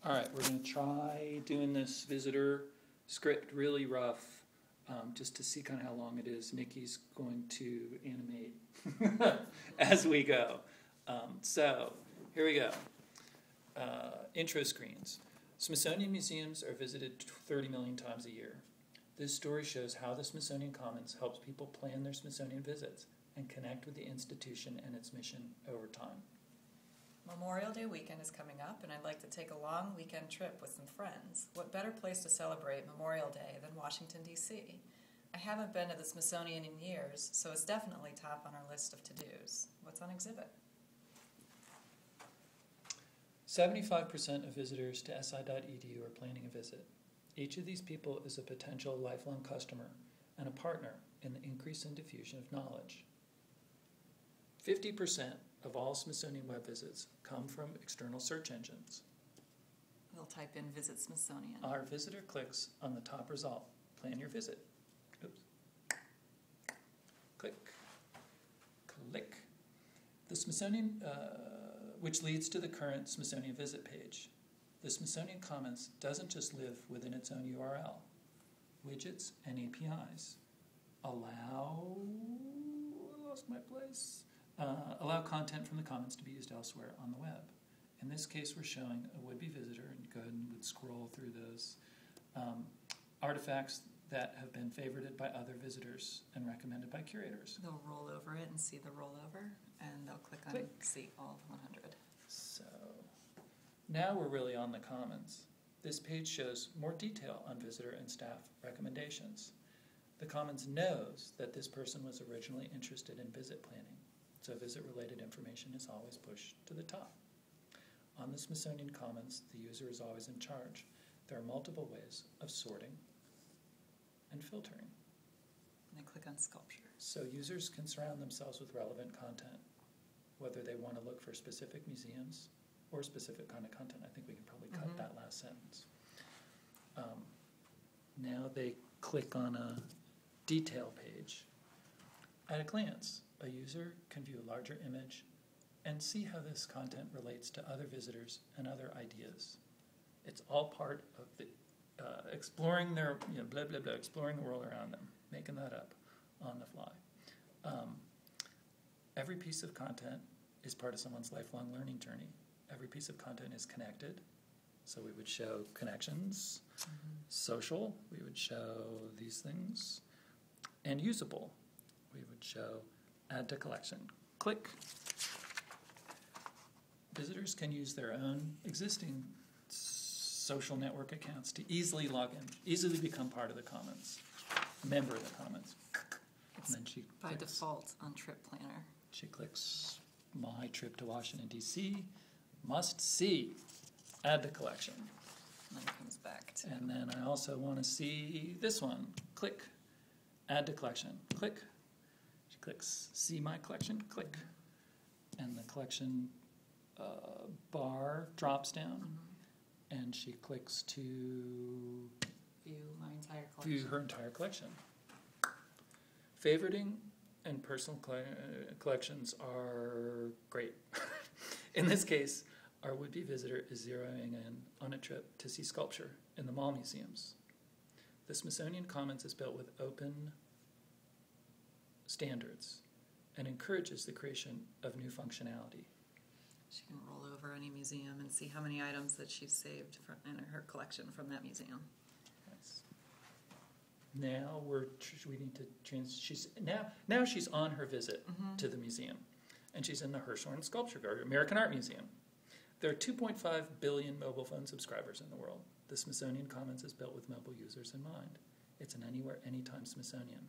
All right, we're going to try doing this visitor script really rough, just to see kind of how long it is. Nikki's going to animate as we go. So here we go. Intro screens. Smithsonian museums are visited 30 million times a year. This story shows how the Smithsonian Commons helps people plan their Smithsonian visits and connect with the institution and its mission over time. Memorial Day weekend is coming up, and I'd like to take a long weekend trip with some friends. What better place to celebrate Memorial Day than Washington, D.C.? I haven't been to the Smithsonian in years, so it's definitely top on our list of to-dos. What's on exhibit? 75% of visitors to si.edu are planning a visit. Each of these people is a potential lifelong customer and a partner in the increase and diffusion of knowledge. 50% of all Smithsonian web visits come from external search engines. They'll type in Visit Smithsonian. Our visitor clicks on the top result, plan your visit. Oops. Click. Click. The Smithsonian, which leads to the current Smithsonian visit page. The Smithsonian Commons doesn't just live within its own URL. Widgets and APIs allow content from the Commons to be used elsewhere on the web. In this case, we're showing a would-be visitor, and you go ahead and would scroll through those artifacts that have been favorited by other visitors and recommended by curators. They'll roll over it and see the rollover, and they'll click on see all 100. So now we're really on the Commons. This page shows more detail on visitor and staff recommendations. The Commons knows that this person was originally interested in visit planning, so visit-related information is always pushed to the top. On the Smithsonian Commons, the user is always in charge. There are multiple ways of sorting and filtering. And they click on sculpture. So users can surround themselves with relevant content, whether they want to look for specific museums or specific kind of content. I think we can probably cut that last sentence. Now they click on a detail page. At a glance, a user can view a larger image and see how this content relates to other visitors and other ideas. It's all part of the exploring their, exploring the world around them, making that up on the fly. Every piece of content is part of someone's lifelong learning journey. Every piece of content is connected. So we would show connections, social, we would show these things, and usable. We would show add to collection. Click. Visitors can use their own existing social network accounts to easily log in, easily become part of the Commons, member of the Commons. It's and then she by clicks, default on Trip Planner. She clicks my trip to Washington, D.C., must see, add to collection. And then it comes back to. And then I also want to see this one. Click, add to collection. Click. She clicks, see my collection. Click. And the collection bar drops down. And she clicks to view my entire collection. View her entire collection. Favoriting and personal collections are great. In this case, our would-be visitor is zeroing in on a trip to see sculpture in the mall museums. The Smithsonian Commons is built with open standards and encourages the creation of new functionality. She can roll over any museum and see how many items that she's saved in her collection from that museum. Yes. Now we need to now she's on her visit to the museum, and she's in the Hirshhorn Sculpture Gallery, American Art Museum. There are 2.5 billion mobile phone subscribers in the world. The Smithsonian Commons is built with mobile users in mind. It's an anywhere, anytime Smithsonian.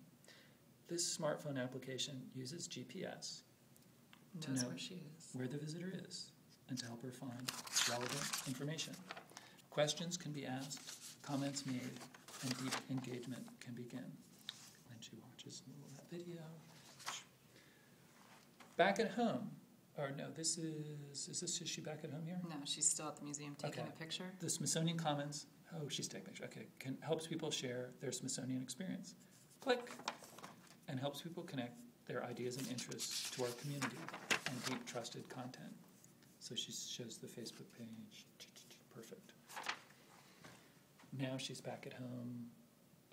This smartphone application uses GPS to know where the visitor is and to help her find relevant information. Questions can be asked, comments made, and deep engagement can begin. Then she watches a little of that video. Back at home, or no, is she back at home here? No, she's still at the museum taking a picture. The Smithsonian Commons, she's taking a picture, helps people share their Smithsonian experience. Click, and helps people connect their ideas and interests to our community and deep trusted content. So she shows the Facebook page. Perfect. now she's back at home,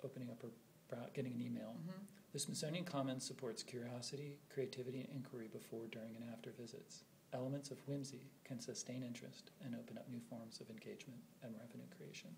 opening up her getting an email. Mm-hmm. The Smithsonian Commons supports curiosity, creativity, and inquiry before, during, and after visits. Elements of whimsy can sustain interest and open up new forms of engagement and revenue creation.